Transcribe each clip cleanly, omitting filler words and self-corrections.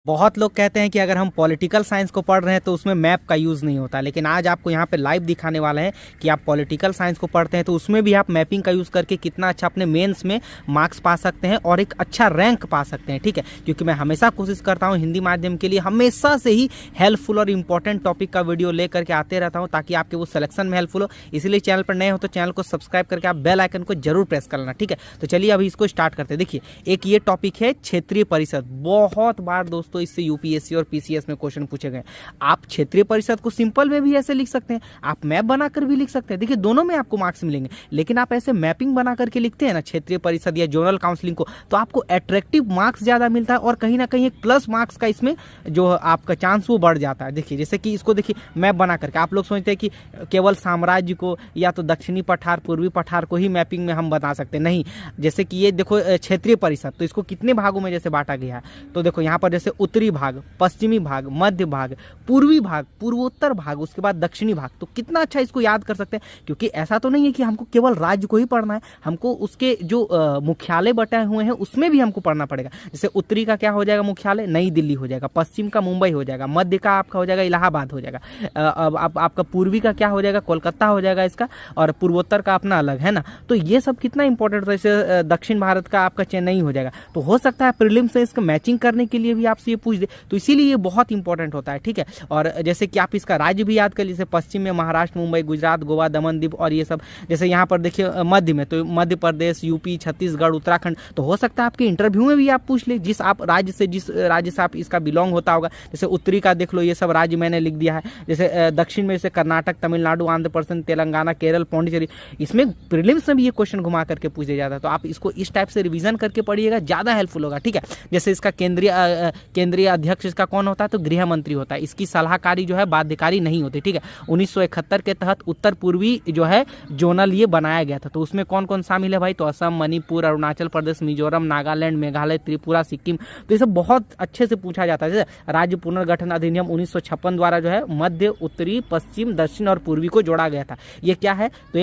बहुत लोग कहते हैं कि अगर हम पॉलिटिकल साइंस को पढ़ रहे हैं तो उसमें मैप का यूज़ नहीं होता, लेकिन आज आपको यहाँ पे लाइव दिखाने वाले हैं कि आप पॉलिटिकल साइंस को पढ़ते हैं तो उसमें भी आप मैपिंग का यूज़ करके कितना अच्छा अपने मेंस में मार्क्स पा सकते हैं और एक अच्छा रैंक पा सकते हैं। ठीक है, क्योंकि मैं हमेशा कोशिश करता हूँ हिंदी माध्यम के लिए हमेशा से ही हेल्पफुल और इंपॉर्टेंट टॉपिक का वीडियो ले करके आते रहता हूँ ताकि आपके वो सिलेक्शन में हेल्पफुल हो। इसलिए चैनल पर नए हो तो चैनल को सब्सक्राइब करके आप बेल आइकन को जरूर प्रेस कर लेना। ठीक है, तो चलिए अभी इसको स्टार्ट करते हैं। देखिए, एक ये टॉपिक है क्षेत्रीय परिषद। बहुत बार दोस्तों इससे यूपीएससी और पीसीएस में क्वेश्चन पूछे गए। आप क्षेत्रीय परिषद को सिंपल में भी ऐसे लिख सकते हैं, आप मैप बनाकर भी लिख सकते हैं। देखिए, दोनों में आपको मार्क्स मिलेंगे, लेकिन आप ऐसे मैपिंग बना करके लिखते हैं ना क्षेत्रीय परिषद या जोनल काउंसलिंग को, तो आपको अट्रैक्टिव मार्क्स ज्यादा मिलता है और कहीं ना कहीं एक प्लस मार्क्स का इसमें जो आपका चांस वो बढ़ जाता है। देखिए, जैसे कि इसको देखिए मैप बना करके आप लोग सोचते हैं कि केवल साम्राज्य को या तो दक्षिणी पठार पूर्वी पठार को ही मैपिंग में हम बता सकते हैं, नहीं। जैसे कि ये देखो क्षेत्रीय परिषद, तो इसको कितने भागों में जैसे बांटा गया है, तो देखो यहाँ पर जैसे उत्तरी भाग, पश्चिमी भाग, मध्य भाग, पूर्वी भाग, पूर्वोत्तर भाग, उसके बाद दक्षिणी भाग। तो कितना अच्छा इसको याद कर सकते हैं, क्योंकि ऐसा तो नहीं है कि हमको केवल राज्य को ही पढ़ना है, हमको उसके जो मुख्यालय बटाए हुए हैं उसमें भी हमको पढ़ना पड़ेगा। जैसे उत्तरी का क्या हो जाएगा मुख्यालय, नई दिल्ली हो जाएगा, पश्चिम का मुंबई हो जाएगा, मध्य का आपका हो जाएगा इलाहाबाद हो जाएगा, अब आपका पूर्वी का क्या हो जाएगा, कोलकाता हो जाएगा इसका, और पूर्वोत्तर का अपना अलग है ना। तो ये सब कितना इंपॉर्टेंट है। जैसे दक्षिण भारत का आपका चेन्नई हो जाएगा। तो हो सकता है प्रीलिम्स से इसका मैचिंग करने के लिए भी आपसे ये पूछ दे, तो इसीलिए ये बहुत इंपॉर्टेंट होता है। ठीक है, और जैसे कि आप इसका राज्य भी याद कर लीजिए, पश्चिम में महाराष्ट्र, मुंबई, गुजरात, गोवा, दमन दीव और ये सब। जैसे यहाँ पर देखिए मध्य में तो मध्य प्रदेश, यूपी, छत्तीसगढ़, उत्तराखंड। तो हो सकता है आपके इंटरव्यू में भी आप पूछ ले जिस राज्य से आप इसका बिलोंग होता होगा। जैसे उत्तरी का देख लो, ये सब राज्य मैंने लिख दिया है। जैसे दक्षिण में जैसे कर्नाटक, तमिलनाडु, आंध्र प्रदेश, तेलंगाना, केरल, पौंडीचेरी। इसमें प्रीलिम्स में भी ये क्वेश्चन घुमा करके पूछा जाता है, तो आप इसको इस टाइप से रिवीजन करके पढ़िएगा, ज्यादा हेल्पफुल होगा। ठीक है, जैसे इसका केंद्रीय अध्यक्ष इसका कौन होता है, तो गृह मंत्री होता है। इसकी सलाहकारी जो है बाध्यकारी नहीं होती। ठीक है, 1971 के तहत उत्तर पूर्वी जो है जोनल ये बनाया गया था। तो उसमें कौन कौन शामिल है भाई, तो असम, मणिपुर, अरुणाचल प्रदेश, मिजोरम, नागालैंड, मेघालय, त्रिपुरा, सिक्किम। तो ये सब बहुत अच्छे से पूछा जाता है। जैसे राज्य पुनर्गठन अधिनियम 1956 द्वारा जो है मध्य, उत्तरी, पश्चिम, दक्षिण और पूर्वी को जोड़ा गया था। ये क्या है, तो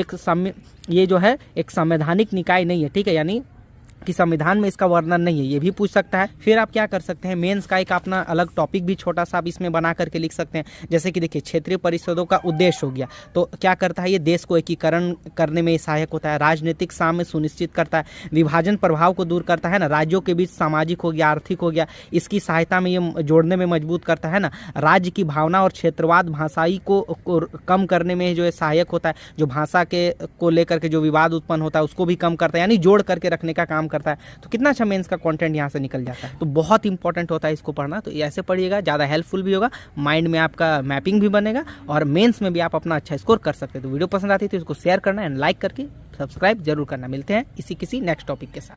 ये जो है एक संवैधानिक निकाय नहीं है। ठीक है, यानी कि संविधान में इसका वर्णन नहीं है, ये भी पूछ सकता है। फिर आप क्या कर सकते हैं, मेंस का एक अपना अलग टॉपिक भी छोटा सा आप इसमें बना करके लिख सकते हैं। जैसे कि देखिए, क्षेत्रीय परिषदों का उद्देश्य हो गया, तो क्या करता है, ये देश को एकीकरण करने में सहायक होता है, राजनीतिक साम्य सुनिश्चित करता है, विभाजन प्रभाव को दूर करता है ना, राज्यों के बीच सामाजिक हो गया, आर्थिक हो गया, इसकी सहायता में ये जोड़ने में मजबूत करता है ना, राज्य की भावना और क्षेत्रवाद भाषाई को कम करने में जो है सहायक होता है, जो भाषा के को लेकर के जो विवाद उत्पन्न होता है उसको भी कम करता है, यानी जोड़ करके रखने का काम करता है। तो कितना अच्छा मेंस का कंटेंट यहाँ से निकल जाता है। तो बहुत इंपॉर्टेंट होता है इसको पढ़ना, तो ऐसे पढ़िएगा, ज़्यादा हेल्पफुल भी होगा, माइंड में आपका मैपिंग भी बनेगा और मेंस में भी आप अपना अच्छा स्कोर कर सकते हैं। तो वीडियो पसंद आती है तो इसको शेयर करना एंड लाइक करके सब्सक्राइब जरूर करना। मिलते हैं किसी नेक्स्ट टॉपिक के साथ।